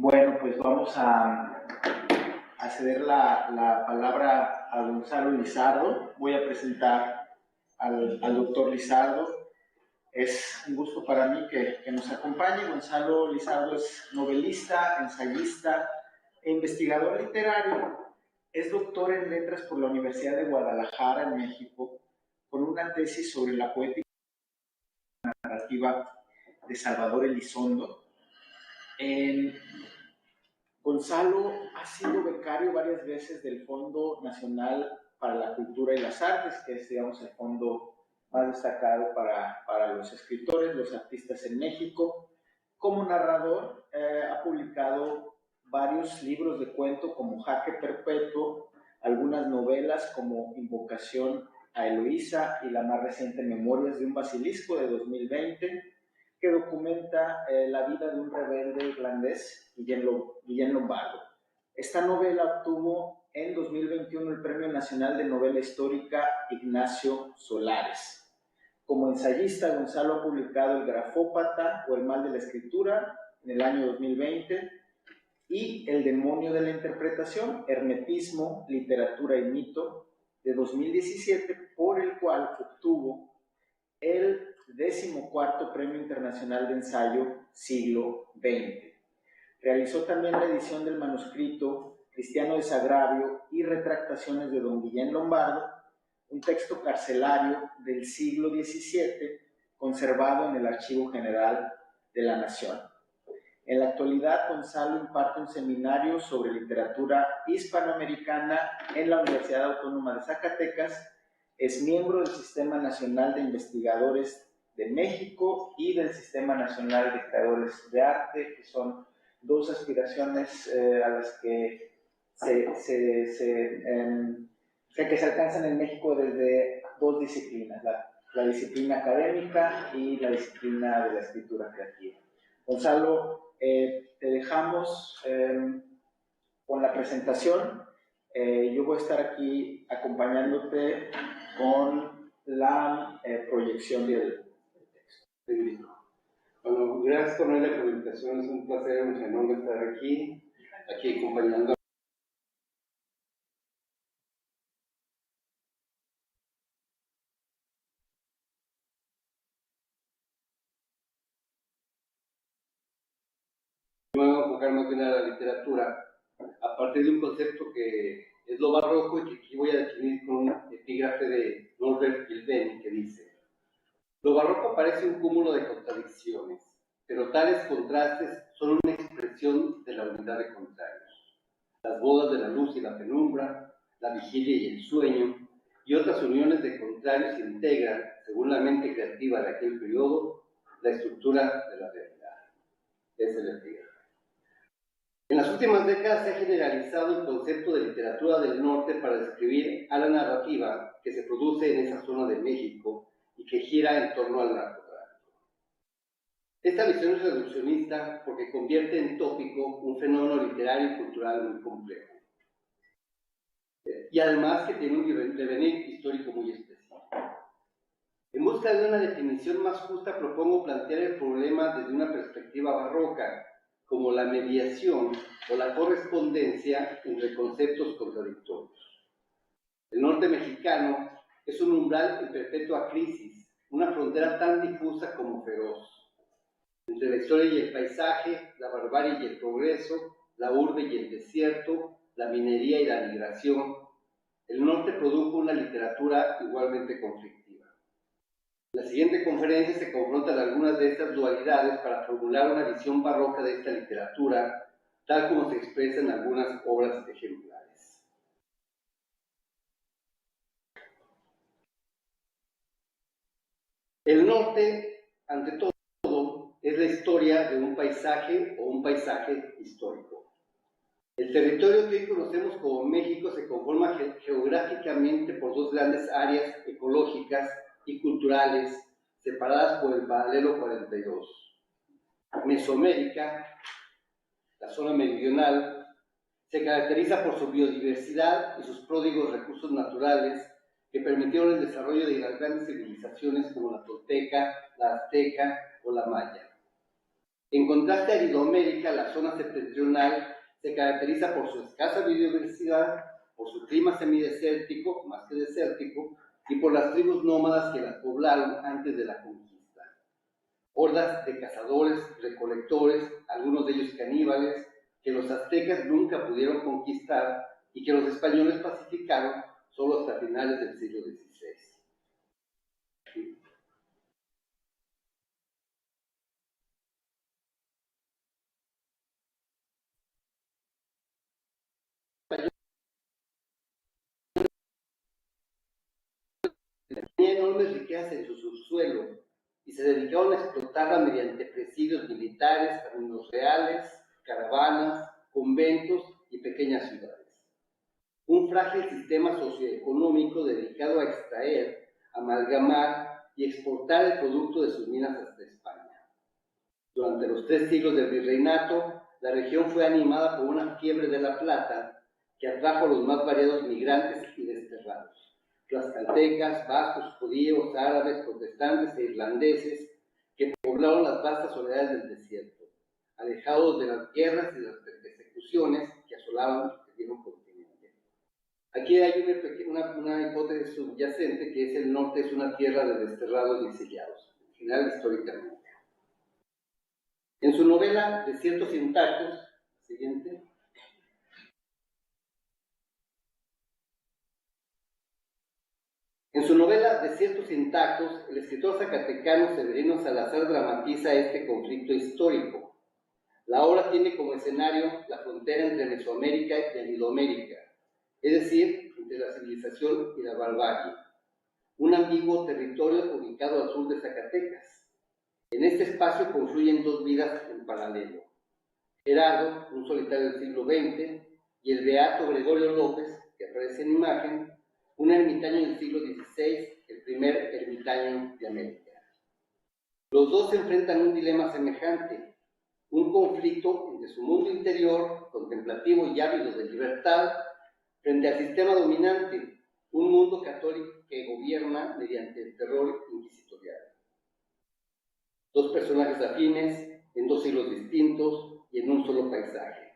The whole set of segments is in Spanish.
Bueno, pues vamos a ceder la palabra a Gonzalo Lizardo. Voy a presentar al doctor Lizardo. Es un gusto para mí que nos acompañe. Gonzalo Lizardo es novelista, ensayista e investigador literario. Es doctor en letras por la Universidad de Guadalajara, en México, con una tesis sobre la poética narrativa de Salvador Elizondo. Gonzalo ha sido becario varias veces del Fondo Nacional para la Cultura y las Artes, que es, digamos, el fondo más destacado para los escritores, los artistas en México. Como narrador, ha publicado varios libros de cuento como Jaque Perpetuo, algunas novelas como Invocación a Eloísa y la más reciente Memorias de un Basilisco de 2020, que documenta la vida de un rebelde irlandés, Guillén Lombardo. Esta novela obtuvo en 2021 el Premio Nacional de Novela Histórica Ignacio Solares. Como ensayista, Gonzalo ha publicado El Grafópata o El Mal de la Escritura en el año 2020 y El Demonio de la Interpretación, Hermetismo, Literatura y Mito, de 2017, por el cual obtuvo el 14º Premio Internacional de Ensayo Siglo XX. Realizó también la edición del manuscrito Cristiano Desagravio y Retractaciones de Don Guillén Lombardo, un texto carcelario del siglo XVII conservado en el Archivo General de la Nación. En la actualidad, Gonzalo imparte un seminario sobre literatura hispanoamericana en la Universidad Autónoma de Zacatecas. Es miembro del Sistema Nacional de Investigadores de México y del Sistema Nacional de Creadores de Arte, que son dos aspiraciones a las que se alcanzan en México desde dos disciplinas, la disciplina académica y la disciplina de la escritura creativa. Gonzalo, te dejamos con la presentación. Yo voy a estar aquí acompañándote con la proyección del texto. Bueno, gracias por la presentación, es un placer, un enorme estar aquí acompañando. Me voy a enfocar más bien a la literatura, a partir de un concepto que es lo barroco y que aquí voy a definir con un epígrafe de Norbert Gilden que dice: lo barroco parece un cúmulo de contradicciones, pero tales contrastes son una expresión de la unidad de contrarios. Las bodas de la luz y la penumbra, la vigilia y el sueño, y otras uniones de contrarios integran, según la mente creativa de aquel periodo, la estructura de la realidad. Es el epígrafe. En las últimas décadas se ha generalizado el concepto de literatura del norte para describir a la narrativa que se produce en esa zona de México y que gira en torno al narcotráfico. Esta visión es reduccionista porque convierte en tópico un fenómeno literario y cultural muy complejo. Y además que tiene un devenir histórico muy específico. En busca de una definición más justa propongo plantear el problema desde una perspectiva barroca, como la mediación o la correspondencia entre conceptos contradictorios. El norte mexicano es un umbral en perpetua crisis, una frontera tan difusa como feroz. Entre la historia y el paisaje, la barbarie y el progreso, la urbe y el desierto, la minería y la migración, el norte produjo una literatura igualmente conflictiva. En la siguiente conferencia se confrontan algunas de estas dualidades para formular una visión barroca de esta literatura, tal como se expresa en algunas obras ejemplares. El norte, ante todo, es la historia de un paisaje o un paisaje histórico. El territorio que hoy conocemos como México se conforma geográficamente por dos grandes áreas ecológicas y culturales separadas por el paralelo 42. Mesoamérica, la zona meridional, se caracteriza por su biodiversidad y sus pródigos recursos naturales que permitieron el desarrollo de las grandes civilizaciones como la tolteca, la azteca o la maya. En contraste a Iberoamérica, la zona septentrional se caracteriza por su escasa biodiversidad, por su clima semidesértico, más que desértico, y por las tribus nómadas que las poblaron antes de la conquista. Hordas de cazadores, recolectores, algunos de ellos caníbales, que los aztecas nunca pudieron conquistar y que los españoles pacificaron solo hasta finales del siglo XVI. Tenía enormes riquezas en su subsuelo y se dedicaron a explotarla mediante presidios militares, caminos reales, caravanas, conventos y pequeñas ciudades. Un frágil sistema socioeconómico dedicado a extraer, amalgamar y exportar el producto de sus minas hasta España. Durante los 3 siglos del virreinato, la región fue animada por una fiebre de la plata que atrajo a los más variados migrantes y desterrados. Tlaxcaltecas, vascos, judíos, árabes, protestantes e irlandeses que poblaron las vastas soledades del desierto, alejados de las guerras y de las persecuciones que asolaban el viejo continente. Aquí hay una hipótesis subyacente que es el norte es una tierra de desterrados y exiliados, en general históricamente. En su novela Desiertos intactos, siguiente. En su novela Desiertos intactos, el escritor zacatecano Severino Salazar dramatiza este conflicto histórico. La obra tiene como escenario la frontera entre Mesoamérica y Anidoamérica, es decir, entre la civilización y la barbarie, un ambiguo territorio ubicado al sur de Zacatecas. En este espacio confluyen 2 vidas en paralelo. Gerardo, un solitario del siglo XX, y el beato Gregorio López, que aparece en imagen, un ermitaño del siglo XVI, el primer ermitaño de América. Los dos se enfrentan a un dilema semejante, un conflicto entre su mundo interior, contemplativo y ávido de libertad, frente al sistema dominante, un mundo católico que gobierna mediante el terror inquisitorial. 2 personajes afines, en 2 siglos distintos y en un solo paisaje.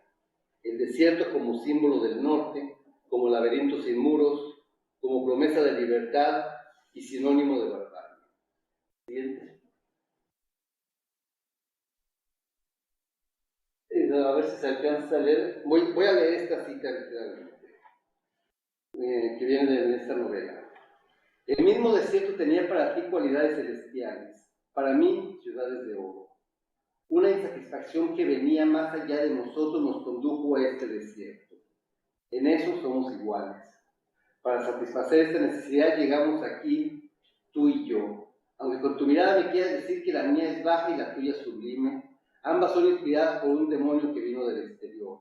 El desierto como símbolo del norte, como laberinto sin muros, como promesa de libertad y sinónimo de barbarie. Siguiente. A ver si se alcanza a leer. Voy a leer esta cita literalmente, que viene de esta novela. El mismo desierto tenía para ti cualidades celestiales, para mí ciudades de oro. Una insatisfacción que venía más allá de nosotros nos condujo a este desierto. En eso somos iguales. Para satisfacer esta necesidad llegamos aquí, tú y yo. Aunque con tu mirada me quieras decir que la mía es baja y la tuya sublime, ambas son inspiradas por un demonio que vino del exterior.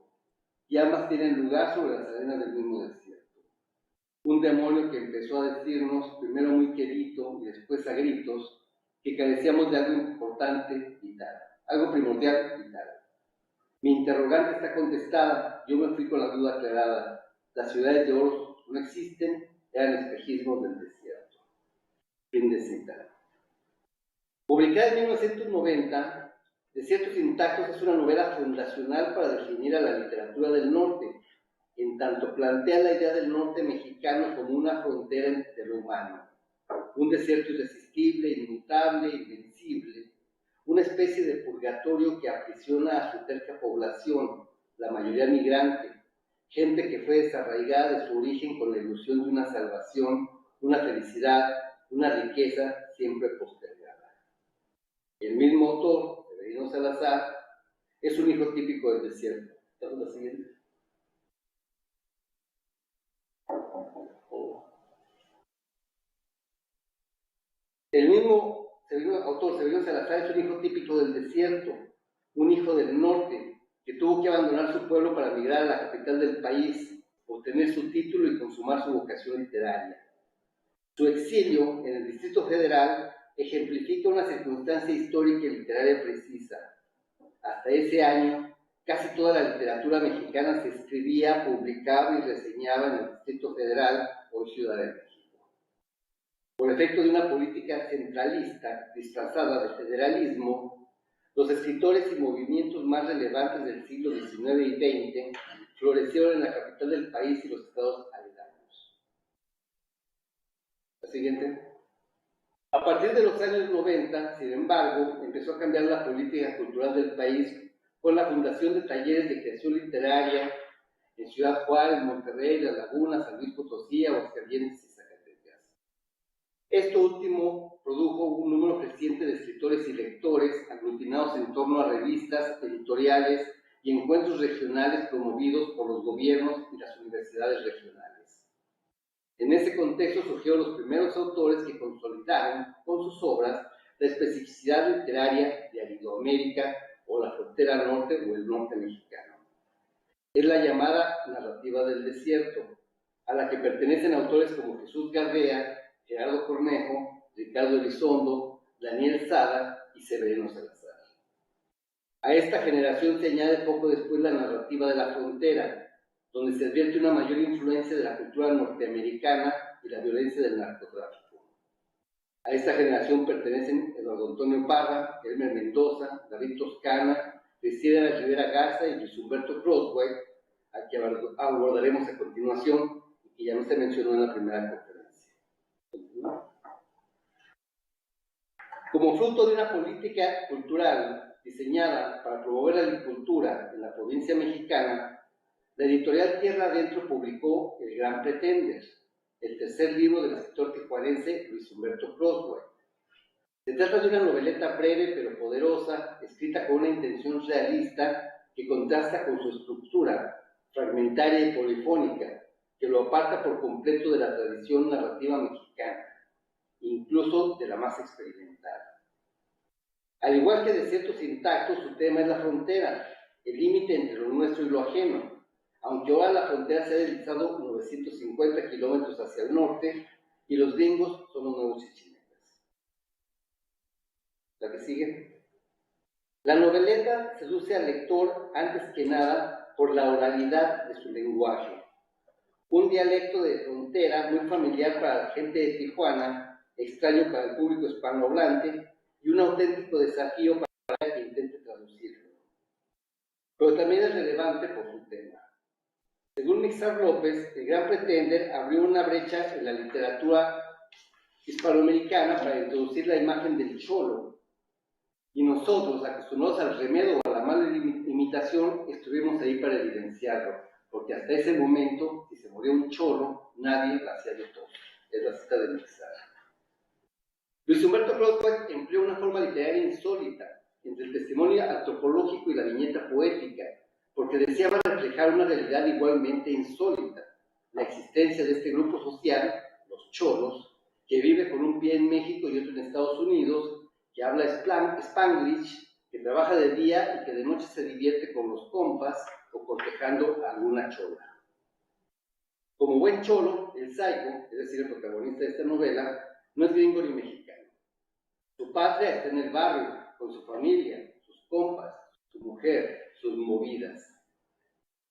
Y ambas tienen lugar sobre las arenas del mismo desierto. Un demonio que empezó a decirnos, primero muy quedito y después a gritos, que carecíamos de algo importante y tal. Algo primordial y tal. Mi interrogante está contestada, yo me fui con la duda aclarada. Las ciudades de oro no existen, eran espejismos del desierto. Fin de cita. Publicada en 1990, Desiertos intactos es una novela fundacional para definir a la literatura del norte, en tanto plantea la idea del norte mexicano como una frontera entre lo humano, un desierto irresistible, inmutable, invencible, una especie de purgatorio que aprisiona a su terca población, la mayoría migrante, gente que fue desarraigada de su origen con la ilusión de una salvación, una felicidad, una riqueza siempre postergada. El mismo autor, Severino Salazar, es un hijo típico del desierto. ¿Estamos la siguiente? El mismo autor, Severino Salazar, es un hijo típico del desierto, un hijo del norte, que tuvo que abandonar su pueblo para migrar a la capital del país, obtener su título y consumar su vocación literaria. Su exilio en el Distrito Federal ejemplifica una circunstancia histórica y literaria precisa. Hasta ese año, casi toda la literatura mexicana se escribía, publicaba y reseñaba en el Distrito Federal, hoy Ciudad de México. Por efecto de una política centralista disfrazada de federalismo, Los escritores y movimientos más relevantes del siglo XIX y XX florecieron en la capital del país y los estados aledaños. La siguiente. A partir de los años 90, sin embargo, empezó a cambiar la política cultural del país con la fundación de talleres de creación literaria en Ciudad Juárez, Monterrey, La Laguna, San Luis Potosí, Aguascalientes y Zacatecas. Esto último produjo un número creciente de escritores y lectores aglutinados en torno a revistas, editoriales y encuentros regionales promovidos por los gobiernos y las universidades regionales. En ese contexto surgieron los primeros autores que consolidaron con sus obras la especificidad literaria de Aridoamérica o la frontera norte o el norte mexicano. Es la llamada narrativa del desierto, a la que pertenecen autores como Jesús Gardea, Gerardo Cornejo, Ricardo Elizondo, Daniel Sada y Severino Salazar. A esta generación se añade poco después la narrativa de la frontera, donde se advierte una mayor influencia de la cultura norteamericana y la violencia del narcotráfico. A esta generación pertenecen Eduardo Antonio Parra, Elmer Mendoza, David Toscana, Cristina Rivera Garza y Luis Humberto Croswell, a que abordaremos a continuación y que ya no se mencionó en la primera conferencia. Como fruto de una política cultural diseñada para promover la agricultura en la provincia mexicana, la editorial Tierra Adentro publicó El Gran Pretender, el tercer libro del escritor tijuanense Luis Humberto Croswell. Se trata de una noveleta breve pero poderosa, escrita con una intención realista que contrasta con su estructura fragmentaria y polifónica, que lo aparta por completo de la tradición narrativa mexicana, incluso de la más experimental. Al igual que de ciertos intactos, su tema es la frontera, el límite entre lo nuestro y lo ajeno, aunque ahora la frontera se ha deslizado 950 kilómetros hacia el norte y los gringos son los nuevos chichimetas. ¿La que sigue? La noveleta seduce al lector antes que nada por la oralidad de su lenguaje. Un dialecto de frontera muy familiar para la gente de Tijuana, extraño para el público hispanohablante y un auténtico desafío para el que intente traducirlo. Pero también es relevante por su tema. Según Mixar López, El Gran Pretender abrió una brecha en la literatura hispanoamericana para introducir la imagen del cholo. Y nosotros, acostumbrados al remedio o a la mala imitación, estuvimos ahí para evidenciarlo, porque hasta ese momento, si se moría un cholo, nadie la hacía de todo. Es la cita de Mixar. Luis Humberto Croswell empleó una forma literaria insólita entre el testimonio antropológico y la viñeta poética, porque deseaba reflejar una realidad igualmente insólita, la existencia de este grupo social, los cholos, que vive con un pie en México y otro en Estados Unidos, que habla Spanglish, que trabaja de día y que de noche se divierte con los compas o cortejando a alguna chola. Como buen cholo, el Psycho, es decir, el protagonista de esta novela, no es gringo ni mexicano. Su patria está en el barrio, con su familia, sus compas, su mujer, sus movidas.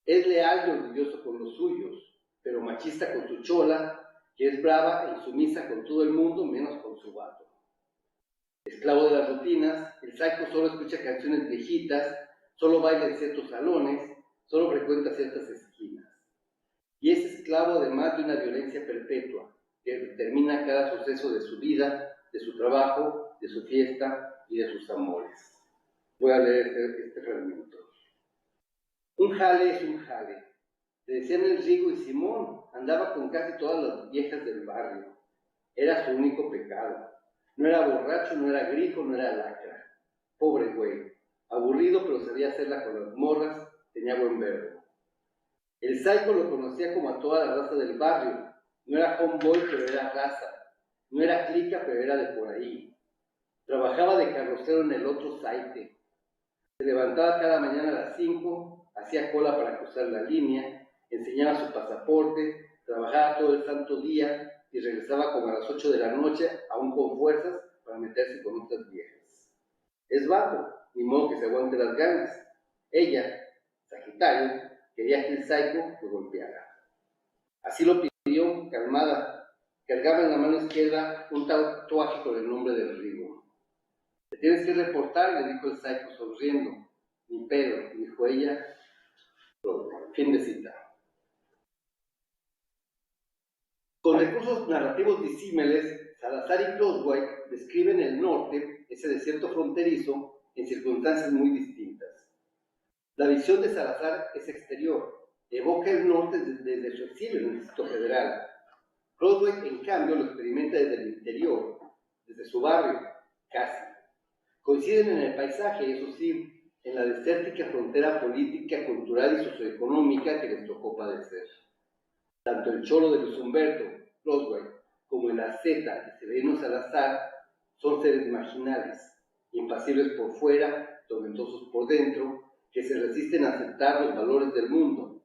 Es leal y orgulloso con los suyos, pero machista con su chola, que es brava e insumisa con todo el mundo, menos con su vato. Esclavo de las rutinas, el Psycho solo escucha canciones viejitas, solo baila en ciertos salones, solo frecuenta ciertas esquinas. Y es esclavo además de una violencia perpetua, que determina cada suceso de su vida, de su trabajo, de su fiesta y de sus amores. Voy a leer este fragmento. Un jale es un jale. Le decían el Rigo y Simón, andaba con casi todas las viejas del barrio. Era su único pecado. No era borracho, no era grifo, no era lacra. Pobre güey. Aburrido, pero sabía hacerla con las morras, tenía buen verbo. El Psycho lo conocía como a toda la raza del barrio. No era homeboy, pero era raza. No era clica, pero era de por ahí. Trabajaba de carrocero en el otro saite. Se levantaba cada mañana a las 5, hacía cola para cruzar la línea, enseñaba su pasaporte, trabajaba todo el santo día y regresaba como a las 8 de la noche, aún con fuerzas, para meterse con otras viejas. Es vato, ni modo que se aguante las ganas. Ella, Sagitario, quería que el Psycho lo golpeara. Así lo pidió, calmada. Cargaba en la mano izquierda un tatuaje con el nombre del Rigo. tienes que reportar, le dijo el Psycho sonriendo. Ni pedo, dijo ella. Fin de cita. Con recursos narrativos disímiles, Salazar y Croswell describen el norte, ese desierto fronterizo, en circunstancias muy distintas. La visión de Salazar es exterior, evoca el norte desde su exilio en el Distrito Federal. Croswell, en cambio, lo experimenta desde el interior, desde su barrio, casi. Coinciden en el paisaje, eso sí, en la desértica frontera política, cultural y socioeconómica que les tocó padecer. Tanto el cholo de Luis Humberto, Croswell, como el asceta de Severino Salazar son seres marginales, impasibles por fuera, tormentosos por dentro, que se resisten a aceptar los valores del mundo,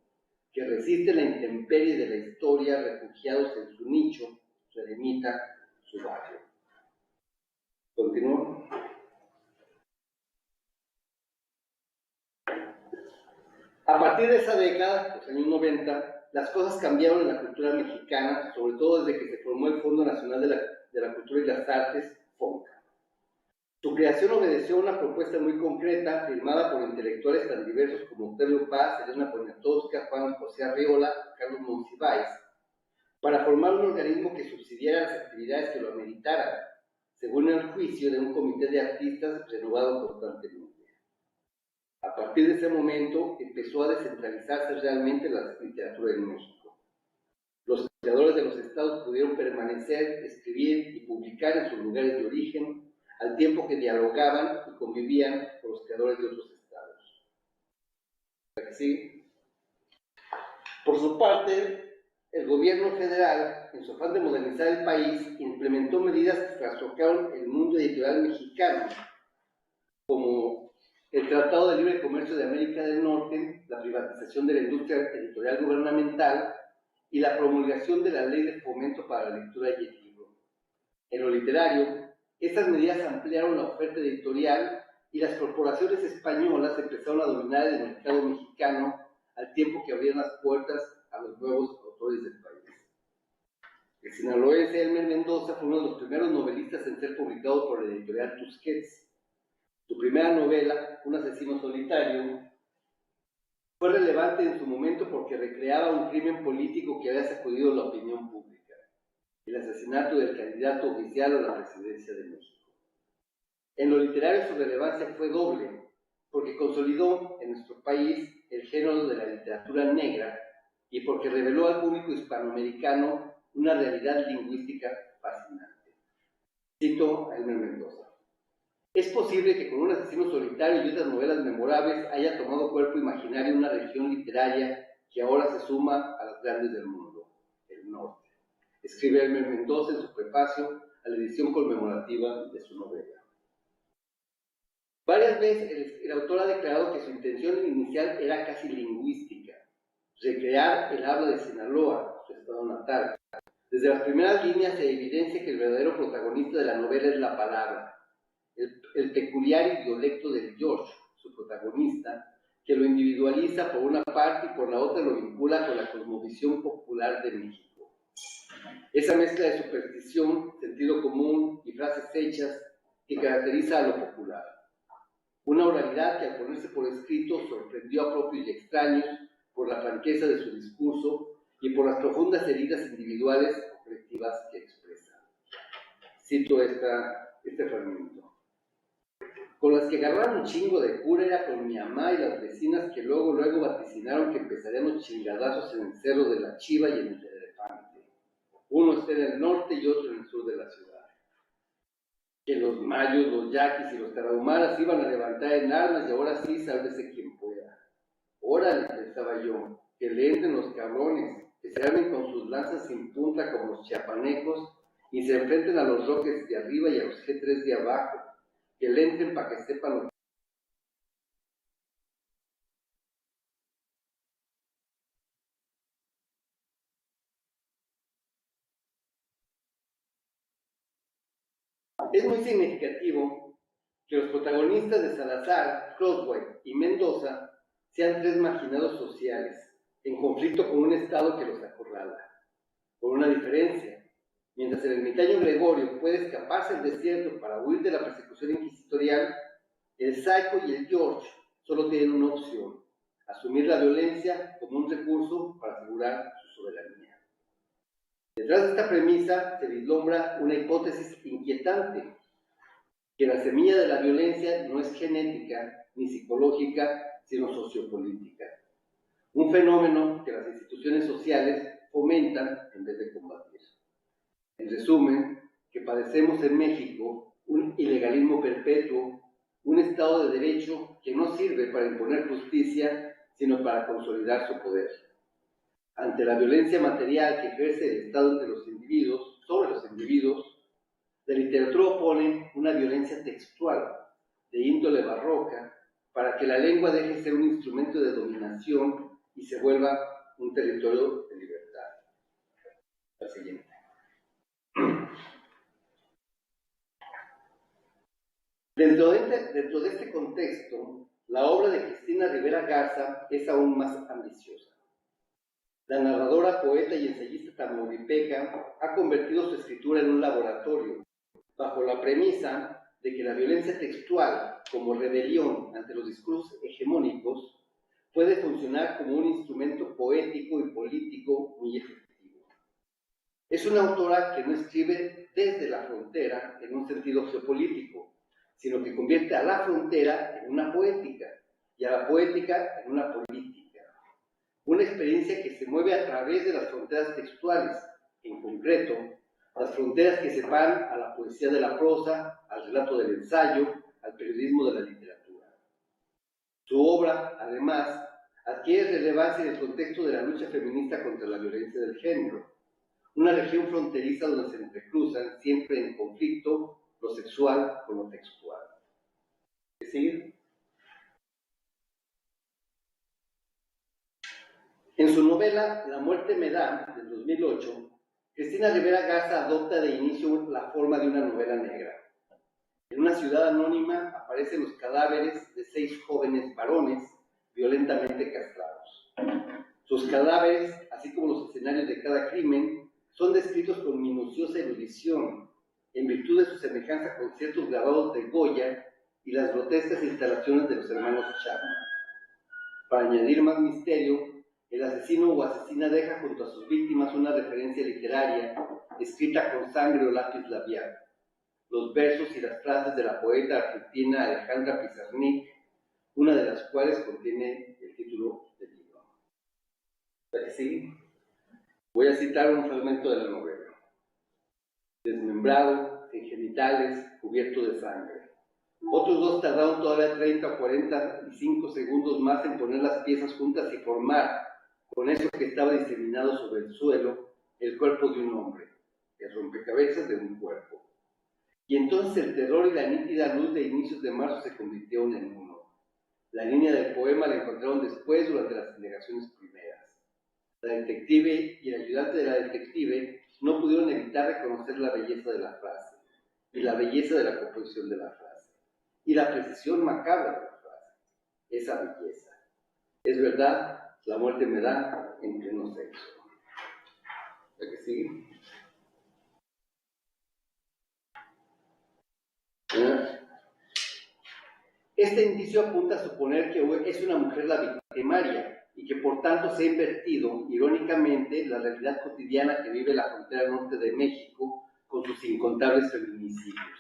que resisten la intemperie de la historia, refugiados en su nicho, su eremita, su barrio. Continúo. A partir de esa década, los años 90, las cosas cambiaron en la cultura mexicana, sobre todo desde que se formó el Fondo Nacional de la Cultura y las Artes, FONCA. Su creación obedeció a una propuesta muy concreta, firmada por intelectuales tan diversos como Octavio Paz, Elena Poniatowska, Juan José Arreola, Carlos Monsiváis, para formar un organismo que subsidiara las actividades que lo ameritaran, según el juicio de un comité de artistas renovado constantemente. A partir de ese momento empezó a descentralizarse realmente la literatura en México. Los creadores de los estados pudieron permanecer, escribir y publicar en sus lugares de origen, al tiempo que dialogaban y convivían con los creadores de otros estados. ¿Sí? Por su parte, el gobierno federal, en su afán de modernizar el país, implementó medidas que trastocaron el mundo editorial mexicano, como el Tratado de Libre Comercio de América del Norte, la privatización de la industria editorial gubernamental y la promulgación de la Ley de Fomento para la Lectura y el Libro. En lo literario, estas medidas ampliaron la oferta editorial y las corporaciones españolas empezaron a dominar el mercado mexicano al tiempo que abrían las puertas a los nuevos autores del país. El sinaloense Elmer Mendoza fue uno de los primeros novelistas en ser publicado por la editorial Tusquets. Su primera novela, Un asesino solitario, fue relevante en su momento porque recreaba un crimen político que había sacudido la opinión pública, el asesinato del candidato oficial a la presidencia de México. En lo literario su relevancia fue doble, porque consolidó en nuestro país el género de la literatura negra y porque reveló al público hispanoamericano una realidad lingüística fascinante. Cito a Elmer Mendoza. Es posible que con Un asesino solitario y otras novelas memorables haya tomado cuerpo imaginario una región literaria que ahora se suma a las grandes del mundo, el norte. Escribe Elmer Mendoza en su prefacio a la edición conmemorativa de su novela. Varias veces el autor ha declarado que su intención inicial era casi lingüística, recrear el habla de Sinaloa, su estado natal. Desde las primeras líneas se evidencia que el verdadero protagonista de la novela es la palabra, el peculiar idiolecto del George, su protagonista, que lo individualiza por una parte y por la otra lo vincula con la cosmovisión popular de México. Esa mezcla de superstición, sentido común y frases hechas que caracteriza a lo popular. Una oralidad que al ponerse por escrito sorprendió a propios y extraños por la franqueza de su discurso y por las profundas heridas individuales o colectivas que expresa. Cito este fragmento. Con las que agarraron un chingo de cura era con mi mamá y las vecinas que luego vaticinaron que empezarían los chingadazos en el Cerro de la Chiva y en el Elefante. Uno está en el norte y otro en el sur de la ciudad. Que los mayos, los yaquis y los tarahumaras iban a levantar en armas y ahora sí, sálvese quien pueda. Órale, pensaba yo, que le entren los cabrones, que se armen con sus lanzas sin punta como los chiapanecos y se enfrenten a los roques de arriba y a los G3 de abajo. Que le entren para que sepan lo que... Es muy significativo que los protagonistas de Salazar, Croswell y Mendoza sean tres marginados sociales, en conflicto con un Estado que los acorrala, con una diferencia. Mientras el ermitaño Gregorio puede escaparse al desierto para huir de la persecución inquisitorial, el Psycho y el George solo tienen una opción: asumir la violencia como un recurso para asegurar su soberanía. Detrás de esta premisa se vislumbra una hipótesis inquietante: que la semilla de la violencia no es genética ni psicológica, sino sociopolítica. Un fenómeno que las instituciones sociales fomentan en vez de combatir. En resumen, que padecemos en México un ilegalismo perpetuo, un Estado de Derecho que no sirve para imponer justicia, sino para consolidar su poder. Ante la violencia material que ejerce el Estado entre los individuos, sobre los individuos, la literatura opone una violencia textual, de índole barroca, para que la lengua deje de ser un instrumento de dominación y se vuelva un territorio de libertad. La siguiente. Dentro de este contexto, la obra de Cristina Rivera Garza es aún más ambiciosa. La narradora, poeta y ensayista tamaulipeca ha convertido su escritura en un laboratorio, bajo la premisa de que la violencia textual, como rebelión ante los discursos hegemónicos, puede funcionar como un instrumento poético y político muy efectivo. Es una autora que no escribe desde la frontera en un sentido geopolítico, sino que convierte a la frontera en una poética y a la poética en una política. Una experiencia que se mueve a través de las fronteras textuales, en concreto, las fronteras que separan a la poesía de la prosa, al relato del ensayo, al periodismo de la literatura. Su obra, además, adquiere relevancia en el contexto de la lucha feminista contra la violencia del género, una región fronteriza donde se entrecruzan, siempre en conflicto, lo sexual con lo textual. ¿Qué sigue? En su novela La muerte me da, del 2008, Cristina Rivera Garza adopta de inicio la forma de una novela negra. En una ciudad anónima aparecen los cadáveres de 6 jóvenes varones violentamente castrados. Sus cadáveres, así como los escenarios de cada crimen, son descritos con minuciosa erudición, en virtud de su semejanza con ciertos grabados de Goya y las grotescas instalaciones de los hermanos Chapman. Para añadir más misterio, el asesino o asesina deja junto a sus víctimas una referencia literaria escrita con sangre o lápiz labial. Los versos y las frases de la poeta argentina Alejandra Pizarnik, una de las cuales contiene el título del libro. ¿Sí? Voy a citar un fragmento de la novela. Desmembrado, sin genitales, cubierto de sangre. Otros 2 tardaron todavía 30 o 45 segundos más en poner las piezas juntas y formar, con eso que estaba diseminado sobre el suelo, el cuerpo de un hombre, el rompecabezas de un cuerpo. Y entonces el terror y la nítida luz de inicios de marzo se convirtieron en uno. La línea del poema la encontraron después durante las indagaciones primeras. La detective y el ayudante de la detective no pudieron evitar reconocer la belleza de la frase, y la belleza de la composición de la frase, y la precisión macabra de la frase. Esa belleza. Es verdad, la muerte me da en pleno sexo. ¿La que sigue? Este indicio apunta a suponer que es una mujer la victimaria y que por tanto se ha invertido, irónicamente, la realidad cotidiana que vive la frontera norte de México con sus incontables feminicidios.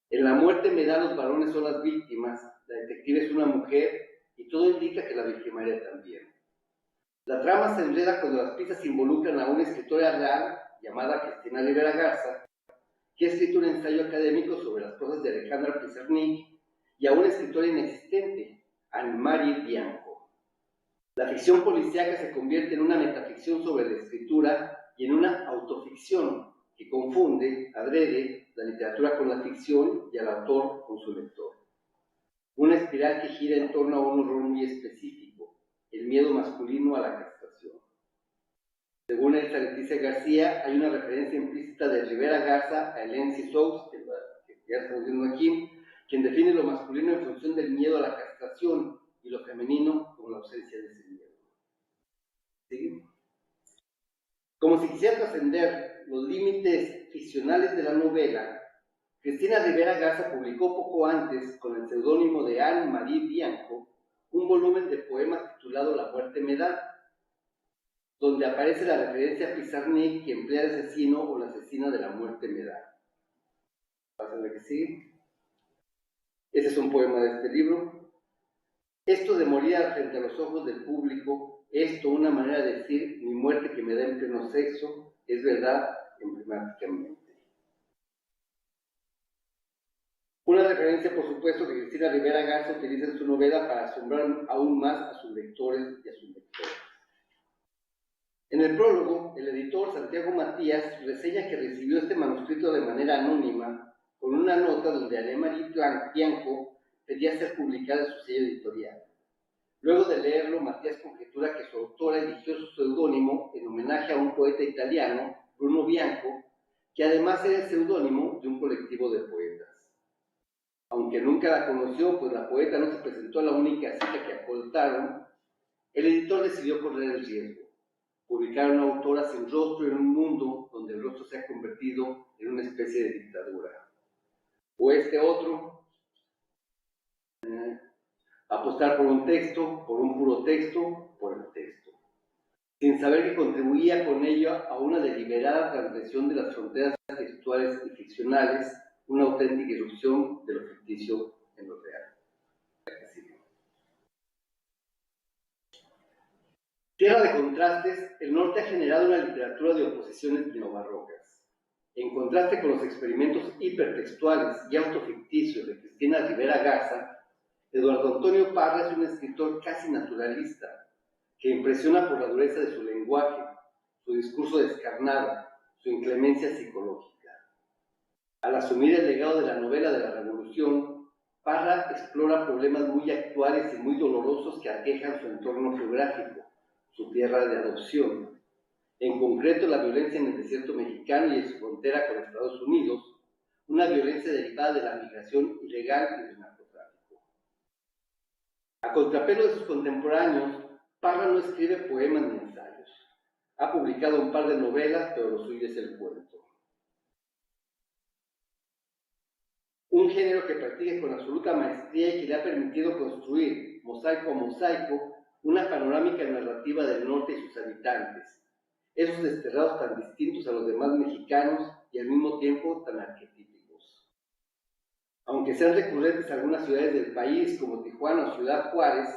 En La muerte me da, los varones son las víctimas, la detective es una mujer y todo indica que la victimaria también. La trama se enreda cuando las pistas involucran a una escritora real llamada Cristina Rivera Garza, que ha escrito un ensayo académico sobre las cosas de Alejandra Pizarnik, y a una escritora inexistente, Anne-Marie Bianco. La ficción policíaca se convierte en una metaficción sobre la escritura y en una autoficción que confunde, adrede, la literatura con la ficción y al autor con su lector. Una espiral que gira en torno a un horror muy específico, el miedo masculino a la castración. Según Elsa Leticia García, hay una referencia implícita de Rivera Garza a Hélène Cixous, que ya estamos viendo aquí, quien define lo masculino en función del miedo a la castración y lo femenino como la ausencia de ese miedo. ¿Sí? Como si quisiera trascender los límites ficcionales de la novela, Cristina Rivera Garza publicó poco antes, con el seudónimo de Anne-Marie Bianco, un volumen de poemas titulado La muerte me da, donde aparece la referencia a Pizarnik, que emplea el asesino o la asesina de la muerte me da. Pásale que sigue. Ese es un poema de este libro. Esto de morir frente a los ojos del público, esto, una manera de decir mi muerte que me da en pleno sexo, es verdad emblemáticamente. Una referencia, por supuesto, que Cristina Rivera Garza utiliza en su novela para asombrar aún más a sus lectores y a sus lectoras. En el prólogo, el editor Santiago Matías reseña que recibió este manuscrito de manera anónima, con una nota donde Anne-Marie Bianco pedía ser publicada en su sello editorial. Luego de leerlo, Matías conjetura que su autora eligió su seudónimo en homenaje a un poeta italiano, Bruno Bianco, que además era el seudónimo de un colectivo de poetas. Aunque nunca la conoció, pues la poeta no se presentó a la única cita que acordaron, el editor decidió correr el riesgo. Publicar a una autora sin rostro en un mundo donde el rostro se ha convertido en una especie de dictadura. O este otro, apostar por un texto, por un puro texto, por el texto, sin saber que contribuía con ello a una deliberada transgresión de las fronteras textuales y ficcionales, una auténtica irrupción de lo ficticio en lo real. Tierra de contrastes, el norte ha generado una literatura de oposiciones neobarrocas. En contraste con los experimentos hipertextuales y autoficticios de Cristina Rivera Garza, Eduardo Antonio Parra es un escritor casi naturalista, que impresiona por la dureza de su lenguaje, su discurso descarnado, su inclemencia psicológica. Al asumir el legado de la novela de la Revolución, Parra explora problemas muy actuales y muy dolorosos que aquejan su entorno geográfico, su tierra de adopción. En concreto, la violencia en el desierto mexicano y en su frontera con Estados Unidos, una violencia derivada de la migración ilegal y del narcotráfico. A contrapelo de sus contemporáneos, Parra no escribe poemas ni ensayos. Ha publicado un par de novelas, pero lo suyo es el cuento. Un género que practica con absoluta maestría y que le ha permitido construir, mosaico a mosaico, una panorámica narrativa del norte y sus habitantes, esos desterrados tan distintos a los demás mexicanos y al mismo tiempo tan arquetípicos. Aunque sean recurrentes algunas ciudades del país, como Tijuana o Ciudad Juárez,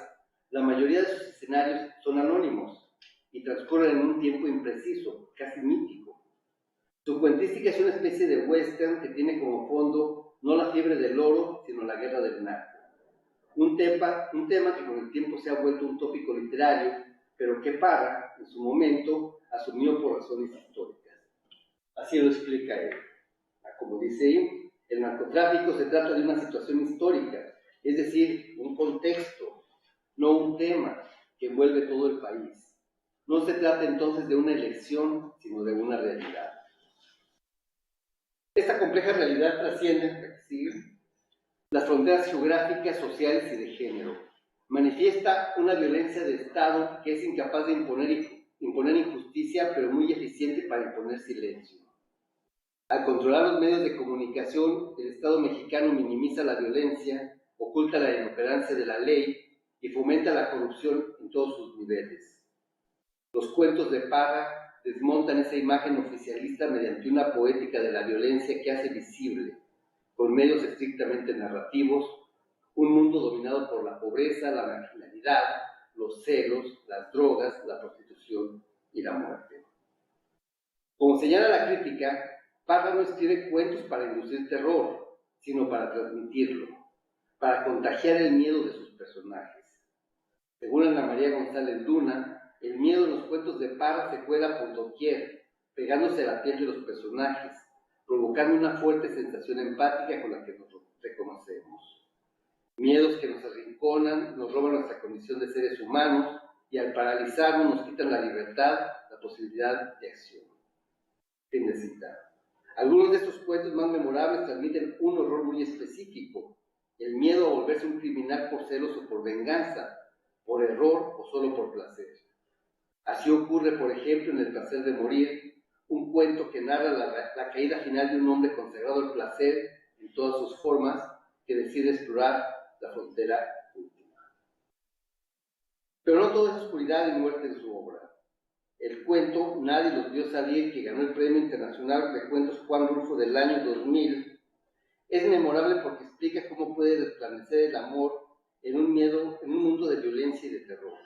la mayoría de sus escenarios son anónimos y transcurren en un tiempo impreciso, casi mítico. Su cuentística es una especie de western que tiene como fondo no la fiebre del oro, sino la guerra del narco. Un tema que con el tiempo se ha vuelto un tópico literario, pero que Parra, en su momento, asumió por razones históricas. Así lo explica él. Como dice ahí, el narcotráfico se trata de una situación histórica, es decir, un contexto, no un tema que envuelve todo el país. No se trata entonces de una elección, sino de una realidad. Esta compleja realidad trasciende las fronteras geográficas, sociales y de género. Manifiesta una violencia de Estado que es incapaz de imponer injusticia, pero muy eficiente para imponer silencio. Al controlar los medios de comunicación, el Estado mexicano minimiza la violencia, oculta la inoperancia de la ley y fomenta la corrupción en todos sus niveles. Los cuentos de Parra desmontan esa imagen oficialista mediante una poética de la violencia que hace visible, con medios estrictamente narrativos, un mundo dominado por la pobreza, la marginalidad, los celos, las drogas, la prostitución y la muerte. Como señala la crítica, Parra no escribe cuentos para inducir terror, sino para transmitirlo, para contagiar el miedo de sus personajes. Según Ana María González Luna, el miedo en los cuentos de Parra se cuela por doquier, pegándose a la piel de los personajes, provocando una fuerte sensación empática con la que nos reconocemos. Miedos que nos arrinconan, nos roban nuestra condición de seres humanos y al paralizarnos nos quitan la libertad, la posibilidad de acción. Fin de cita. Algunos de estos cuentos más memorables transmiten un horror muy específico, el miedo a volverse un criminal por celos o por venganza, por error o solo por placer. Así ocurre, por ejemplo, en El placer de morir, un cuento que narra la caída final de un hombre consagrado al placer en todas sus formas, que decide explorar la frontera última. Pero no todo es oscuridad y muerte en su obra. El cuento Nadie los vio salir, que ganó el Premio Internacional de Cuentos Juan Rulfo del año 2000, es memorable porque explica cómo puede resplandecer el amor en un mundo de violencia y de terror.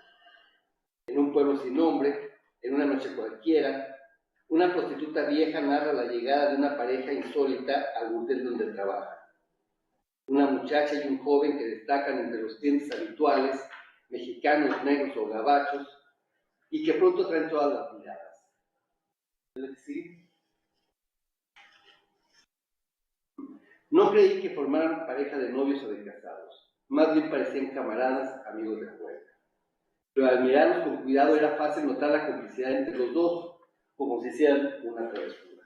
En un pueblo sin nombre, en una noche cualquiera, una prostituta vieja narra la llegada de una pareja insólita al burdel donde trabaja. Una muchacha y un joven que destacan entre los clientes habituales, mexicanos, negros o gabachos, y que pronto traen todas las miradas. ¿Sí? No creí que formaran pareja de novios o de casados, más bien parecían camaradas, amigos de juego. Pero al mirarlos con cuidado era fácil notar la complicidad entre los dos, como si hicieran una travesura.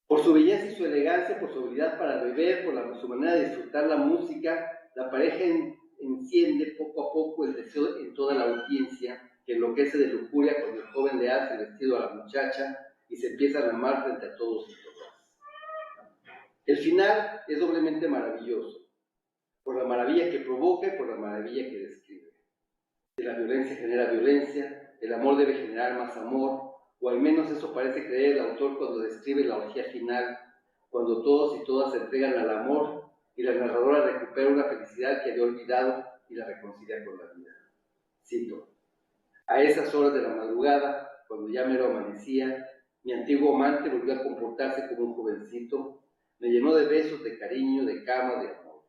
Por su belleza y su elegancia, por su habilidad para beber, por su manera de disfrutar la música, la pareja enciende poco a poco el deseo en toda la audiencia, que enloquece de lujuria cuando el joven le hace el vestido a la muchacha y se empiezan a amar frente a todos y todas. El final es doblemente maravilloso, por la maravilla que provoca y por la maravilla que describe. Si la violencia genera violencia, el amor debe generar más amor, o al menos eso parece creer el autor cuando describe la orgía final, cuando todos y todas se entregan al amor y la narradora recupera una felicidad que había olvidado y la reconcilia con la vida. Cito: a esas horas de la madrugada, cuando ya mero amanecía, mi antiguo amante volvió a comportarse como un jovencito, me llenó de besos, de cariño, de cama, de amor.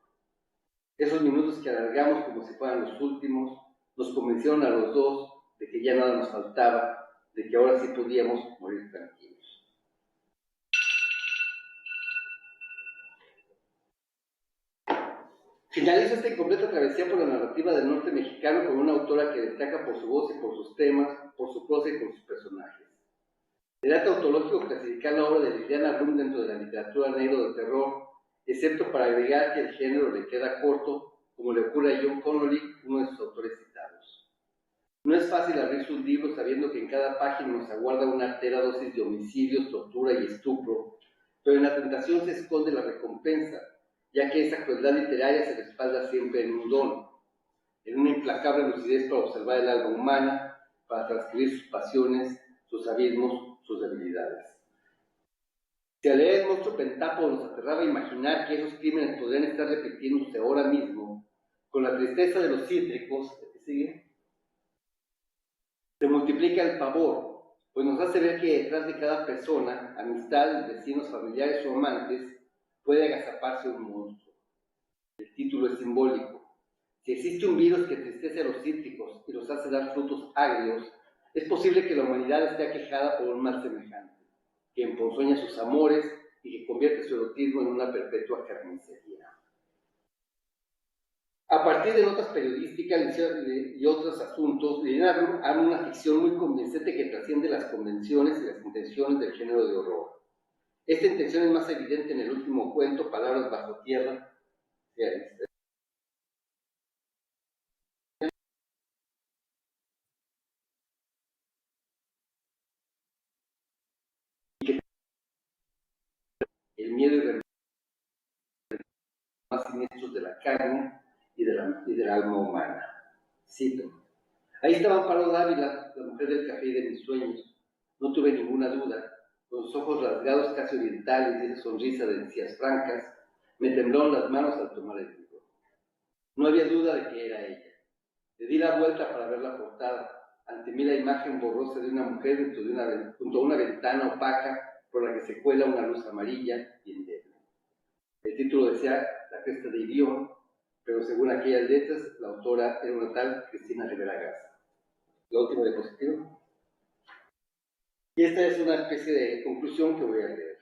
Esos minutos que alargamos como si fueran los últimos, nos convencieron a los dos de que ya nada nos faltaba, de que ahora sí podíamos morir tranquilos. Finaliza esta incompleta travesía por la narrativa del norte mexicano con una autora que destaca por su voz y por sus temas, por su prosa y por sus personajes. Sería tautológico clasificar la obra de Liliana Blum dentro de la literatura negro de terror, excepto para agregar que el género le queda corto, como le ocurre a John Connolly, uno de sus autores citados. No es fácil abrir sus libros sabiendo que en cada página nos aguarda una artera dosis de homicidios, tortura y estupro, pero en la tentación se esconde la recompensa, ya que esa crueldad literaria se respalda siempre en un don, en una implacable lucidez para observar el alma humana, para transcribir sus pasiones, sus abismos, sus debilidades. Si al leer El monstruo pentápodo nos aterraba imaginar que esos crímenes podrían estar repitiéndose ahora mismo, con la tristeza de los cítricos, se multiplica el pavor, pues nos hace ver que detrás de cada persona, amistades, vecinos, familiares o amantes, puede agazaparse un monstruo. El título es simbólico. Si existe un virus que entristece a los cítricos y los hace dar frutos agrios, es posible que la humanidad esté aquejada por un mal semejante, que emponzoña sus amores y que convierte su erotismo en una perpetua carnicería. A partir de notas periodísticas y otros asuntos, Liliana Blum arma una ficción muy convincente que trasciende las convenciones y las intenciones del género de horror. Esta intención es más evidente en el último cuento, Palabras bajo tierra, el miedo y los más siniestros de la carne y del alma humana. Cito: ahí estaba Amparo Dávila, la mujer del café y de mis sueños. No tuve ninguna duda. Con sus ojos rasgados casi orientales y esa sonrisa de encías francas, me temblaron las manos al tomar el libro. No había duda de que era ella. Le di la vuelta para ver la portada. Ante mí la imagen borrosa de una mujer junto a una ventana opaca por la que se cuela una luz amarilla y endeble. El título decía La cresta de Irión, pero según aquellas letras, la autora era una tal Cristina Rivera Garza. La última diapositiva. Y esta es una especie de conclusión que voy a leer.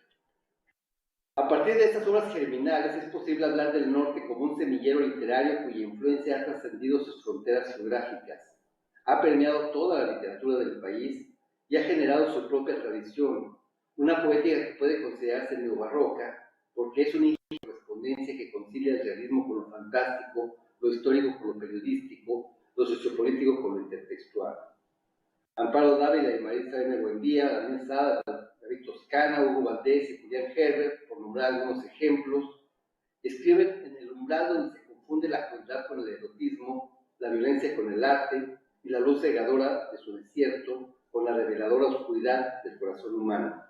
A partir de estas obras germinales es posible hablar del norte como un semillero literario cuya influencia ha trascendido sus fronteras geográficas, ha permeado toda la literatura del país y ha generado su propia tradición, una poética que puede considerarse neobarroca porque es una correspondencia que concilia el realismo con lo fantástico, lo histórico con lo periodístico, lo sociopolítico con lo intertextual. Amparo Dávila y Marisa M. Buendía, Daniel Sada, David Toscana, Hugo Valdés y Julián Herbert, por nombrar algunos ejemplos, escriben en el umbral donde se confunde la crueldad con el erotismo, la violencia con el arte y la luz cegadora de su desierto con la reveladora oscuridad del corazón humano.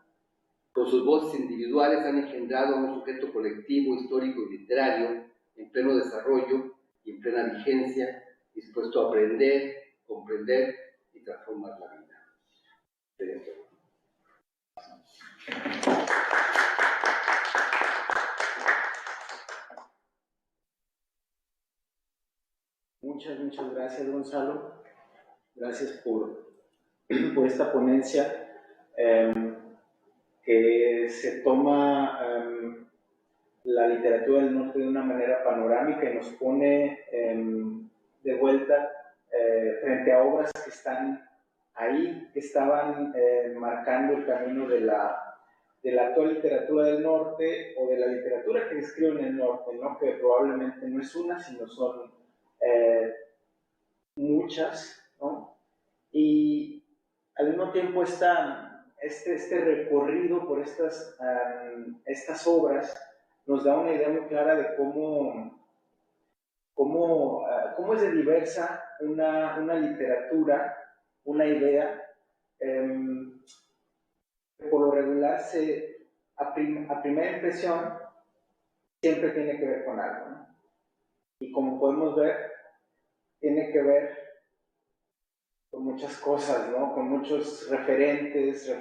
Con sus voces individuales han engendrado a un sujeto colectivo, histórico y literario en pleno desarrollo y en plena vigencia, dispuesto a aprender, comprender y transformar la vida. Muchas gracias, Gonzalo. Gracias por esta ponencia que se toma la literatura del norte de una manera panorámica y nos pone de vuelta frente a obras que están ahí, que estaban marcando el camino de la actual literatura del norte o de la literatura que describe en el norte, ¿no? Que probablemente no es una, sino son muchas, ¿no? Y al mismo tiempo este recorrido por estas obras nos da una idea muy clara de cómo es de diversa una literatura, una idea, que por lo regular a primera impresión siempre tiene que ver con algo, ¿no? Y como podemos ver, tiene que ver con muchas cosas, ¿no? Con muchos referentes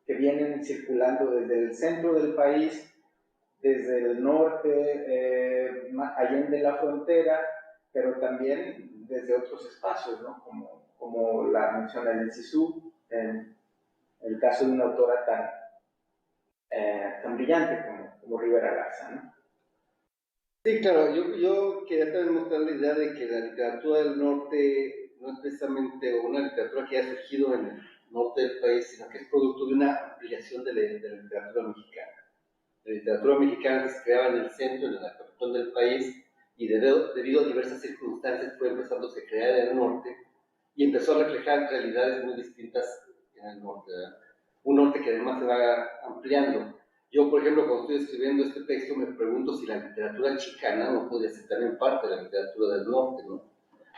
que vienen circulando desde el centro del país, desde el norte, allende la frontera, pero también desde otros espacios, ¿no? Como la menciona el Sisú, en el caso de una autora tan brillante como Rivera Garza, ¿no? Sí, claro, yo quería también mostrar la idea de que la literatura del norte no es precisamente una literatura que haya surgido en el norte del país, sino que es producto de una ampliación de la literatura mexicana. La literatura mexicana se creaba en el centro, en la capital del país, y debido a diversas circunstancias fue empezándose a crear en el norte y empezó a reflejar realidades muy distintas en el norte, ¿verdad? Un norte que además se va ampliando. Yo, por ejemplo, cuando estoy escribiendo este texto, me pregunto si la literatura chicana no podría ser también parte de la literatura del norte, ¿no?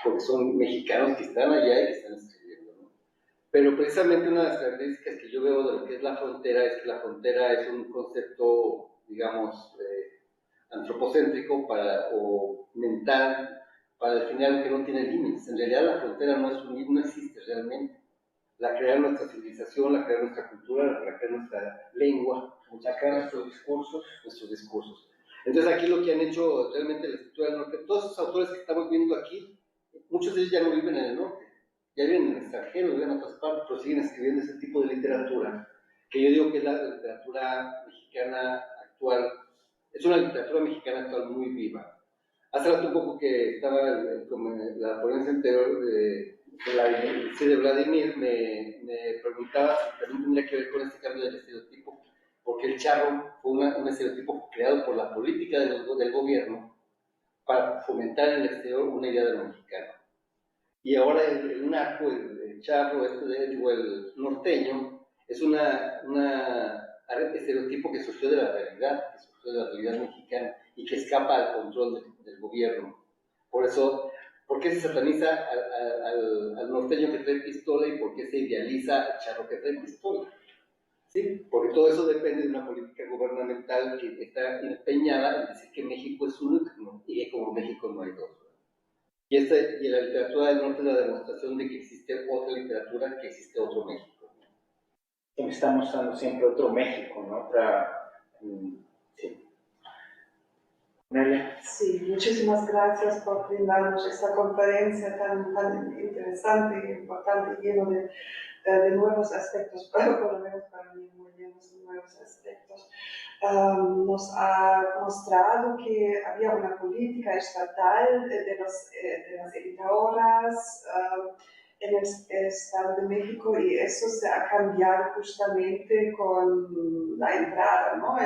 Porque son mexicanos que están allá y que están escribiendo, ¿no? Pero precisamente una de las características que yo veo de lo que es la frontera es que la frontera es un concepto, digamos, antropocéntrico o mental para definir algo que no tiene límites. En realidad la frontera no existe realmente. La crea nuestra civilización, la crea nuestra cultura, la crea nuestra lengua, la crea nuestros discursos. Entonces aquí lo que han hecho realmente la escritura del norte, todos esos autores que estamos viendo aquí, muchos de ellos ya no viven en el norte, ya viven en el extranjero, viven en otras partes, pero siguen escribiendo ese tipo de literatura, que yo digo que es la literatura mexicana actual, es una literatura mexicana actual muy viva. Hace rato un poco que estaba la ponencia anterior de Vladimir, me preguntaba si también tendría que ver con este cambio del estereotipo, porque el charro fue un estereotipo creado por la política del gobierno para fomentar en el exterior una idea de lo mexicano. Y ahora el narco, el charro, el norteño, es un estereotipo que surgió de la realidad mexicana y que escapa al control del gobierno. Por eso, ¿por qué se sataniza al norteño que trae pistola y por qué se idealiza al charro que trae pistola? ¿Sí? Porque todo eso depende de una política gubernamental que está empeñada en decir que México es único, ¿no? Y que como México no hay dos. Y la literatura del norte es la demostración de que existe otra literatura, que existe otro México. Que está mostrando siempre otro México, ¿no? Sí. Nelia. Sí, muchísimas gracias por brindarnos esta conferencia tan interesante e importante, lleno de nuevos aspectos, pero por lo menos para mí muy llenos de nuevos aspectos. Nos ha mostrado que había una política estatal de las editoras en el Estado de México, y eso se ha cambiado justamente con la entrada, ¿no?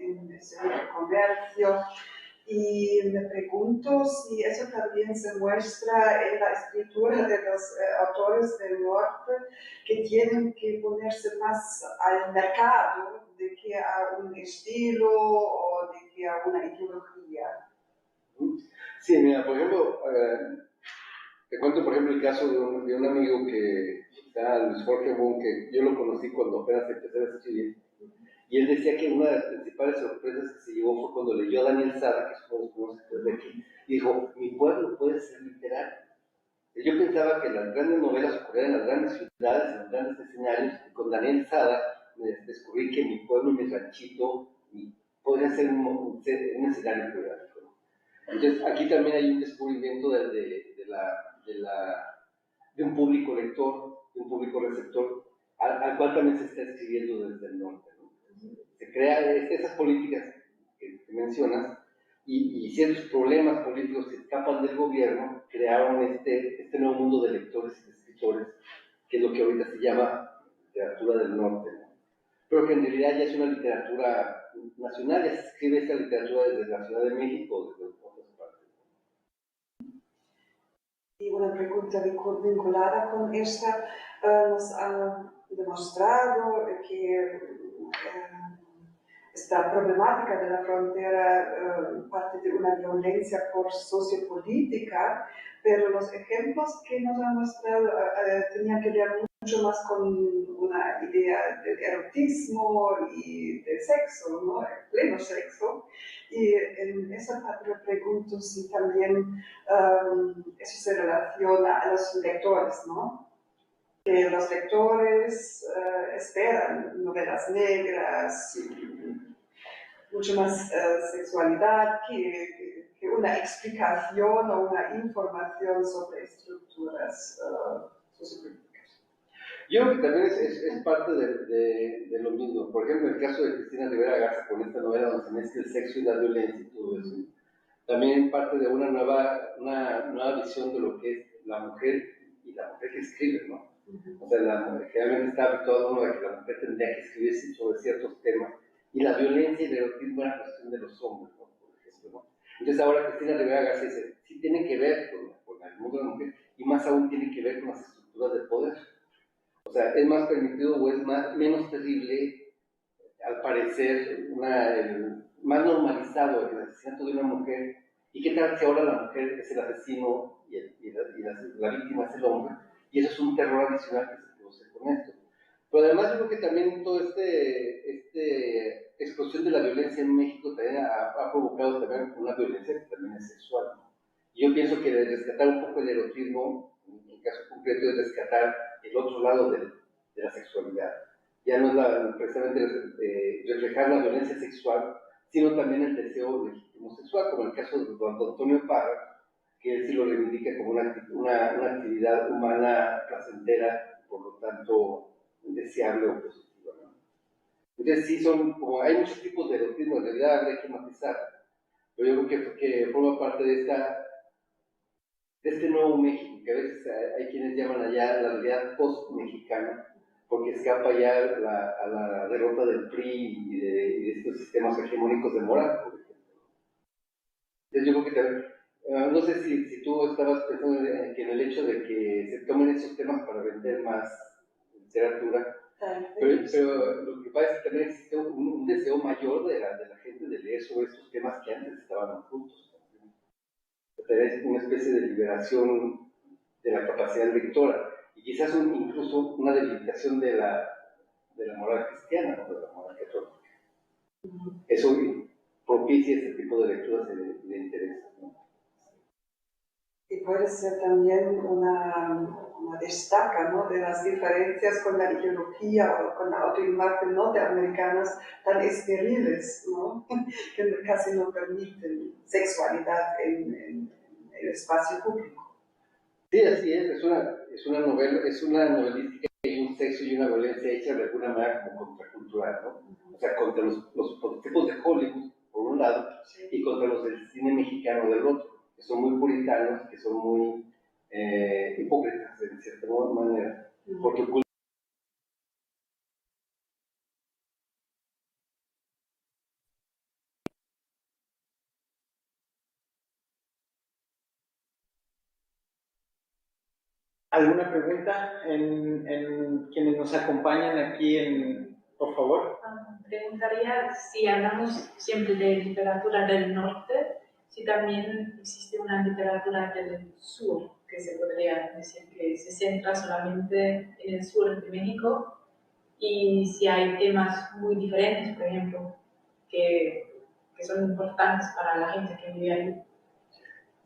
en ese comercio, Y me pregunto si eso también se muestra en la escritura de los autores del norte, que tienen que ponerse más al mercado de que a un estilo o de que a una ideología. Sí, mira, por ejemplo, te cuento por ejemplo el caso de un amigo que está, Luis Jorge Bon, que yo lo conocí cuando apenas empecé a escribir. Y él decía que una de las principales sorpresas que se llevó fue cuando leyó a Daniel Sada, que es uno de los escritores de aquí, y dijo, mi pueblo puede ser literario. Yo pensaba que las grandes novelas ocurrían en las grandes ciudades, en los grandes escenarios, y con Daniel Sada me descubrí que mi pueblo, mi ranchito, podría ser un escenario geográfico. Entonces, aquí también hay un descubrimiento de un público lector, de un público receptor, al cual también se está escribiendo desde el norte. Se crean esas políticas que mencionas y ciertos problemas políticos que escapan del gobierno crearon este nuevo mundo de lectores y de escritores, que es lo que ahorita se llama literatura del norte, ¿no? Pero que en realidad ya es una literatura nacional, ya se escribe esta literatura desde la Ciudad de México o desde otras partes. Y una pregunta vinculada con esta, nos ha demostrado que esta problemática de la frontera parte de una violencia sociopolítica, pero los ejemplos que nos han mostrado tenían que ver mucho más con una idea del erotismo y del sexo, ¿no? El pleno sexo. Y en esa parte me pregunto si también eso se relaciona a los lectores, ¿no? Que los lectores esperan novelas negras, mucho más sexualidad que una explicación o una información sobre estructuras sociopolíticas. Yo creo que también es parte de lo mismo. Por ejemplo, el caso de Cristina Rivera Garza con esta novela donde se mezcla el sexo y la violencia y todo eso, también parte de una nueva visión de lo que es la mujer y la mujer que escribe, ¿no? O sea, generalmente está habituado uno de que la mujer tendría que escribir sobre ciertos temas y la violencia y el erotismo era cuestión de los hombres, ¿no? Por ejemplo, ¿no? Entonces ahora Cristina Rivera Garza dice, sí tiene que ver con el mundo de la mujer y más aún tiene que ver con las estructuras de poder. O sea, es más permitido o es menos terrible, al parecer, más normalizado el asesinato de una mujer. ¿Y qué tal si ahora la mujer es el asesino y la víctima es el hombre? Y eso es un terror adicional que se produce con esto. Pero además yo creo que también toda explosión de la violencia en México también ha provocado también una violencia que también es sexual, ¿no? Y yo pienso que rescatar un poco el erotismo, en el caso concreto, es rescatar el otro lado de la sexualidad. Ya no es precisamente reflejar la violencia sexual, sino también el deseo legítimo sexual, como el caso de don Antonio Parra, que él sí lo reivindica como una actividad humana placentera, por lo tanto deseable o positiva, ¿no? Entonces sí hay muchos tipos de erotismo, en realidad habría que matizar, pero yo creo que forma parte de este nuevo México, que a veces hay quienes llaman allá la realidad post-mexicana, porque escapa ya a la derrota del PRI y de estos sistemas hegemónicos de moral, por ejemplo. Entonces yo creo que también, no sé si tú estabas pensando en el hecho de que se tomen esos temas para vender más literatura, pero lo que pasa es que también existe un deseo mayor de la gente de leer sobre estos temas que antes estaban ocultos. Es una especie de liberación de la capacidad lectora y quizás incluso una debilitación de la moral cristiana, ¿no? De la moral católica. Eso propicia este tipo de lecturas de interés, ¿no? Y puede ser también una destaca, ¿no?, de las diferencias con la ideología o con la autoimagen norteamericanas tan esteriles, ¿no? Que casi no permiten sexualidad en el espacio público. Sí, así es una novela, es una novelística y un sexo y una violencia hecha de alguna manera como contracultural, ¿no? O sea, contra los prototipos de Hollywood, por un lado, y contra los del cine mexicano del otro, que son muy puritanos, que son muy hipócritas, de cierta manera, porque ¿Alguna pregunta en quienes nos acompañan aquí, por favor? Preguntaría si hablamos siempre de literatura del norte, si también existe una literatura del sur, que se podría decir que se centra solamente en el sur de México, y si hay temas muy diferentes, por ejemplo, que son importantes para la gente que vive ahí.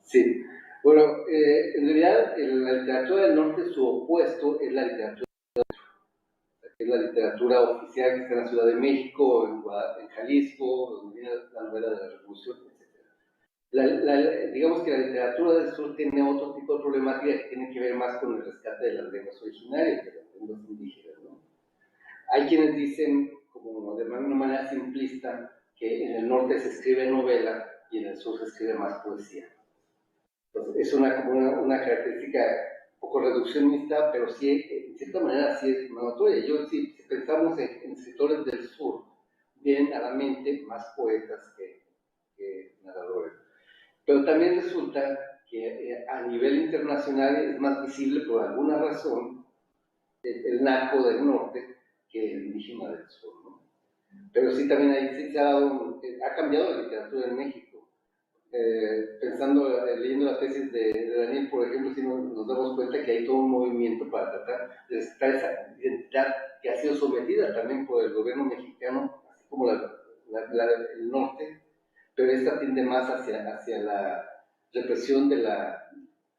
Sí, bueno, en realidad la literatura del norte, su opuesto es la literatura, que es la literatura oficial que está en la Ciudad de México, en Jalisco, donde viene la novela de la Revolución, etc. Digamos que la literatura del sur tiene otro tipo de problemática que tiene que ver más con el rescate de las lenguas originarias, de las lenguas indígenas, ¿no? Hay quienes dicen, como de una manera simplista, que en el norte se escribe novela y en el sur se escribe más poesía. Entonces, es una característica un poco reduccionista, pero sí, en cierta manera, sí es una notoria. Si pensamos en escritores del sur, vienen a la mente más poetas que narradores. Pero también resulta que a nivel internacional es más visible, por alguna razón, el naco del norte que el indígena del sur, ¿no? Pero sí, también ahí sí ha cambiado la literatura en México. Leyendo la tesis de Daniel, por ejemplo, si nos damos cuenta que hay todo un movimiento para tratar de rescatar esa identidad que ha sido sometida también por el gobierno mexicano, así como el norte, pero esta tiende más hacia la represión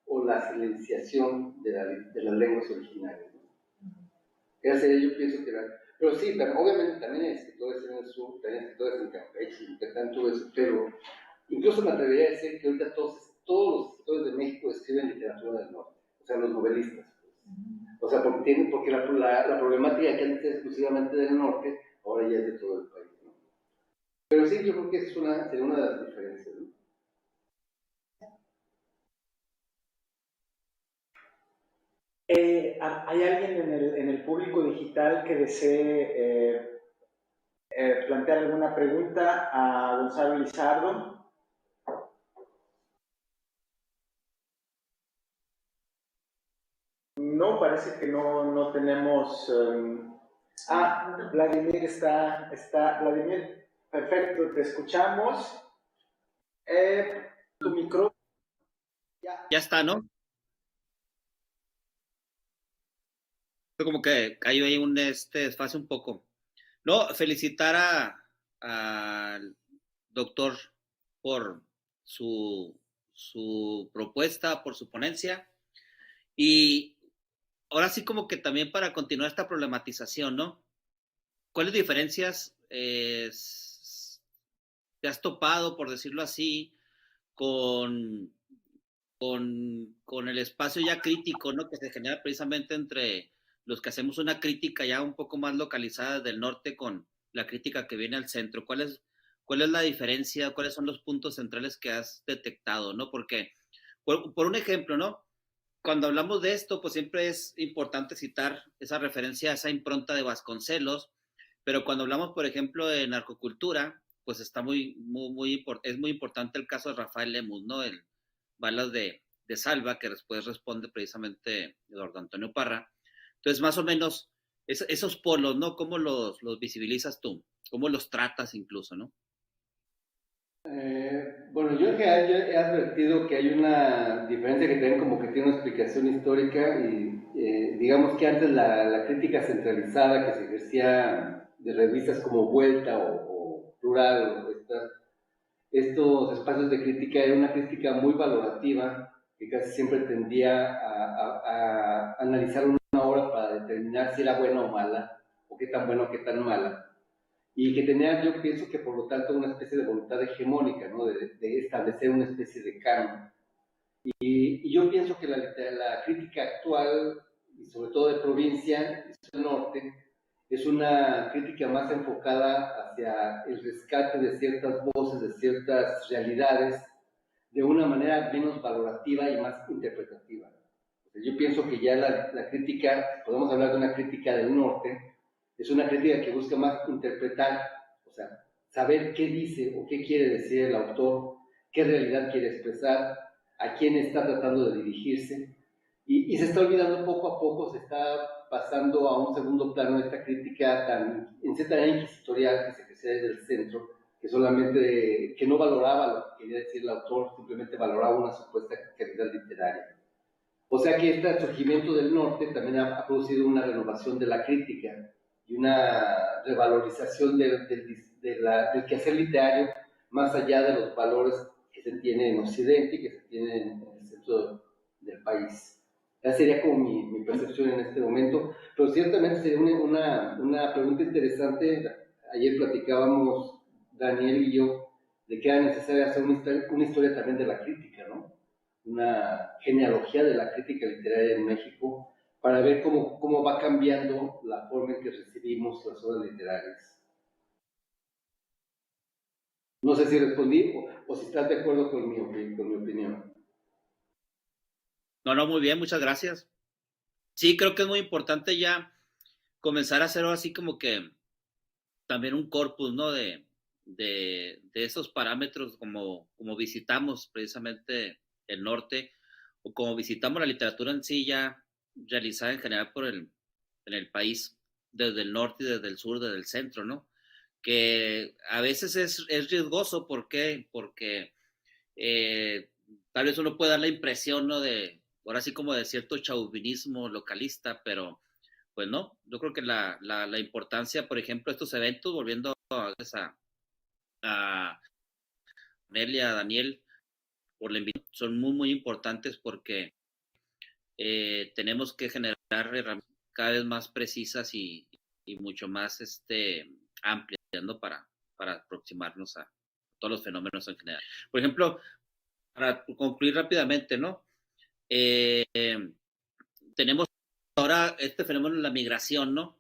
o la silenciación de las lenguas originarias, ¿no? Yo pienso que pero sí, obviamente también hay escritores en el sur, también hay escritores en Campeche, en Yucatán, todo eso, pero incluso me atrevería a decir que ahorita todos los escritores de México escriben literatura del norte, o sea, los novelistas, pues. O sea, porque la problemática que antes era exclusivamente del norte, ahora ya es de todo el país, ¿no? Pero sí, yo creo que sería una de las diferencias, ¿no? ¿Hay alguien en el público digital que desee plantear alguna pregunta a Gonzalo Lizardo? No, parece que no tenemos... Vladimir está... Vladimir, perfecto, te escuchamos. Tu micrófono... Ya está, ¿no? Como que cayó ahí un desfase un poco. No, felicitar al doctor por su propuesta, por su ponencia. Y ahora sí como que también para continuar esta problematización, ¿no? ¿Cuáles diferencias te has topado, por decirlo así, con el espacio ya crítico, ¿no? Que se genera precisamente entre los que hacemos una crítica ya un poco más localizada del norte con la crítica que viene al centro? ¿Cuál es la diferencia? ¿Cuáles son los puntos centrales que has detectado, no? Porque, por un ejemplo, ¿no? Cuando hablamos de esto, pues siempre es importante citar esa referencia a esa impronta de Vasconcelos, pero cuando hablamos, por ejemplo, de narcocultura, pues está es muy importante el caso de Rafael Lemus, ¿no? El Balas de Salva, que después responde precisamente Eduardo Antonio Parra. Entonces, más o menos, esos polos, ¿no? ¿Cómo los visibilizas tú? ¿Cómo los tratas incluso, no? Bueno, yo he advertido que hay una diferencia que también como que tiene una explicación histórica y digamos que antes la crítica centralizada que se ejercía de revistas como Vuelta o Plural o estos espacios de crítica era una crítica muy valorativa que casi siempre tendía a analizar una obra para determinar si era buena o mala o qué tan buena o qué tan mala, y que tenía, yo pienso que por lo tanto, una especie de voluntad hegemónica, ¿no? de establecer una especie de canon. Y yo pienso que la crítica actual, y sobre todo de provincia y del norte, es una crítica más enfocada hacia el rescate de ciertas voces, de ciertas realidades, de una manera menos valorativa y más interpretativa. Yo pienso que ya la crítica, podemos hablar de una crítica del norte, es una crítica que busca más interpretar, o sea, saber qué dice o qué quiere decir el autor, qué realidad quiere expresar, a quién está tratando de dirigirse, Y se está olvidando poco a poco, se está pasando a un segundo plano esta crítica tan, en cierta manera, inquisitorial que se ejercía desde el centro, que solamente, que no valoraba lo que quería decir el autor, simplemente valoraba una supuesta calidad literaria. O sea que este surgimiento del norte también ha producido una renovación de la crítica y una revalorización del quehacer literario más allá de los valores que se tienen en Occidente y que se tienen en el centro del país. Esa sería como mi percepción en este momento, pero ciertamente sería una pregunta interesante. Ayer platicábamos, Daniel y yo, de que era necesario hacer una historia también de la crítica, ¿no? Una genealogía de la crítica literaria en México para ver cómo va cambiando la forma en que recibimos las obras literarias. No sé si respondí o si estás de acuerdo con mi opinión. No, muy bien, muchas gracias. Sí, creo que es muy importante ya comenzar a hacer así como que también un corpus, ¿no? De esos parámetros como visitamos precisamente el norte o como visitamos la literatura en sí ya realizada en general en el país, desde el norte y desde el sur, desde el centro, ¿no? Que a veces es riesgoso, ¿por qué? Porque tal vez uno puede dar la impresión, ¿no? Ahora sí como de cierto chauvinismo localista, pero pues no, yo creo que la importancia, por ejemplo, de estos eventos, volviendo a Nelia, a Daniel, por la invitación, son muy importantes porque tenemos que generar herramientas cada vez más precisas y mucho más amplias, ¿no? Para aproximarnos a todos los fenómenos en general. Por ejemplo, para concluir rápidamente, ¿no? Tenemos ahora este fenómeno de la migración, ¿no?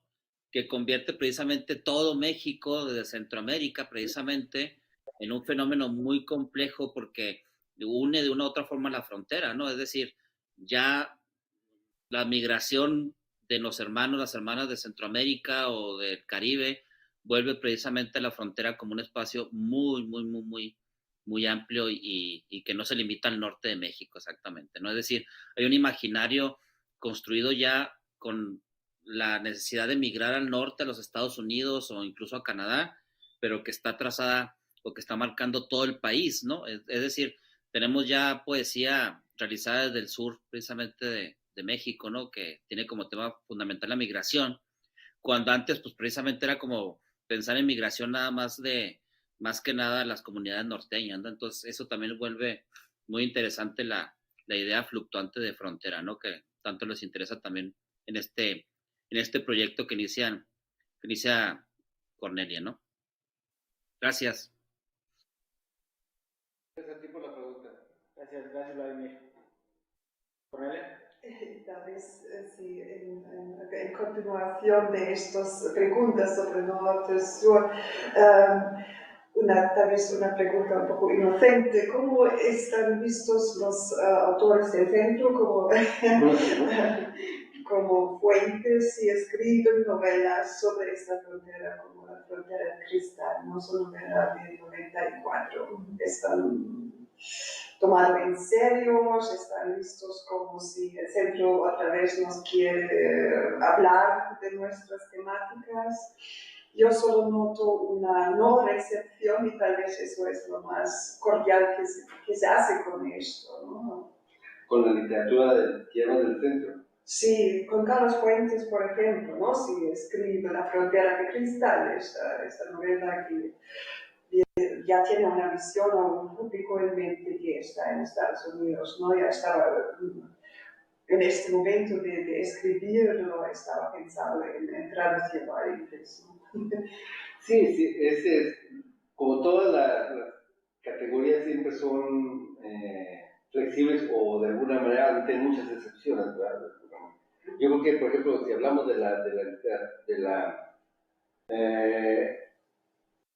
Que convierte precisamente todo México, desde Centroamérica, precisamente, en un fenómeno muy complejo porque une de una u otra forma la frontera, ¿no? Es decir, ya la migración de los hermanos, las hermanas de Centroamérica o del Caribe vuelve precisamente a la frontera como un espacio muy amplio y que no se limita al norte de México exactamente, ¿no? Es decir, hay un imaginario construido ya con la necesidad de migrar al norte, a los Estados Unidos o incluso a Canadá, pero que está trazada o que está marcando todo el país, ¿no? Es decir, tenemos ya poesía realizada desde el sur, precisamente de México, ¿no? Que tiene como tema fundamental la migración, cuando antes, pues precisamente era como pensar en migración nada más que nada las comunidades norteñas, ¿no? Entonces, eso también vuelve muy interesante la idea fluctuante de frontera, ¿no? Que tanto les interesa también en este proyecto que inicia Cornelia, ¿no? Gracias. Gracias a ti por la pregunta. Gracias, Vladimir. Cornelia. Tal vez, sí, en continuación de estas preguntas sobre norte y sur, tal vez una pregunta un poco inocente. ¿Cómo están vistos los autores del centro como fuentes y escriben novelas sobre esta frontera, como la frontera de cristal? No son novelas de 94. Están tomado en serio, están listos como si el centro otra vez nos quiere hablar de nuestras temáticas. Yo solo noto una no recepción y tal vez eso es lo más cordial que se hace con esto, ¿no? Con la literatura del centro. Sí, con Carlos Fuentes, por ejemplo, ¿no? Si escribe La frontera de cristal, esta novela que ya tiene una visión o un público en mente que está en Estados Unidos, ¿no? Ya estaba en este momento de escribirlo, estaba pensando en traducirlo a inglés, ¿no? Sí, como todas las categorías siempre son flexibles o de alguna manera tienen muchas excepciones, ¿verdad? Yo creo que, por ejemplo, si hablamos de la literatura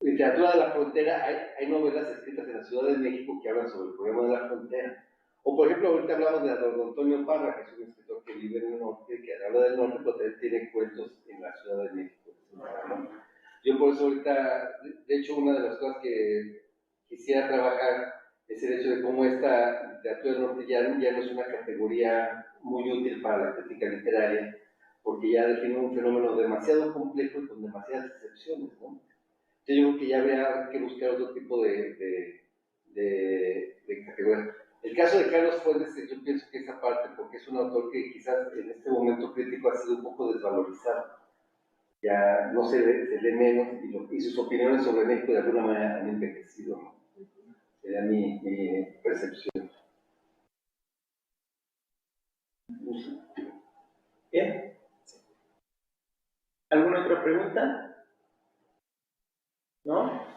de la frontera, hay novelas escritas en la Ciudad de México que hablan sobre el problema de la frontera. O, por ejemplo, ahorita hablamos de don Antonio Parra, que es un escritor que vive en el norte, que habla del norte, pero también tiene cuentos en la Ciudad de México. Yo por eso ahorita, de hecho, una de las cosas que quisiera trabajar es el hecho de cómo esta literatura del norte ya no es una categoría muy útil para la crítica literaria, porque ya define un fenómeno demasiado complejo y con demasiadas excepciones, ¿no? Yo creo que ya habría que buscar otro tipo de categoría. El caso de Carlos Fuentes, yo pienso que esa parte, porque es un autor que quizás en este momento crítico ha sido un poco desvalorizado. Ya no se lee menos y sus opiniones sobre México de alguna manera han envejecido, ¿no? Sería mi percepción. Bien. ¿Alguna otra pregunta? ¿No?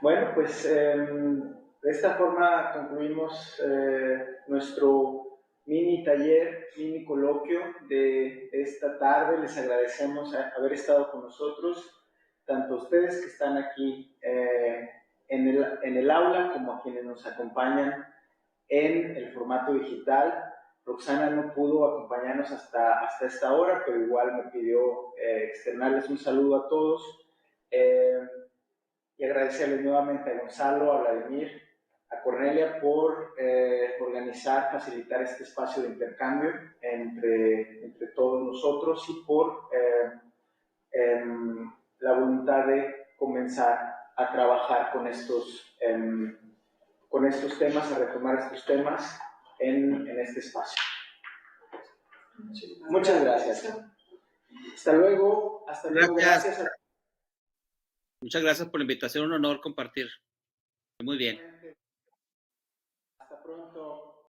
Bueno, pues de esta forma concluimos nuestro mini taller, mini coloquio de esta tarde. Les agradecemos haber estado con nosotros, tanto a ustedes que están aquí en el aula como a quienes nos acompañan en el formato digital. Roxana no pudo acompañarnos hasta esta hora, pero igual me pidió externarles un saludo a todos y agradecerles nuevamente a Gonzalo, a Vladimir, a Cornelia por organizar, facilitar este espacio de intercambio entre todos nosotros y por la voluntad de comenzar a trabajar con estos temas, a retomar estos temas en este espacio. Muchas gracias. Hasta luego. Hasta luego. Gracias. Muchas gracias por la invitación. Un honor compartir. Muy bien.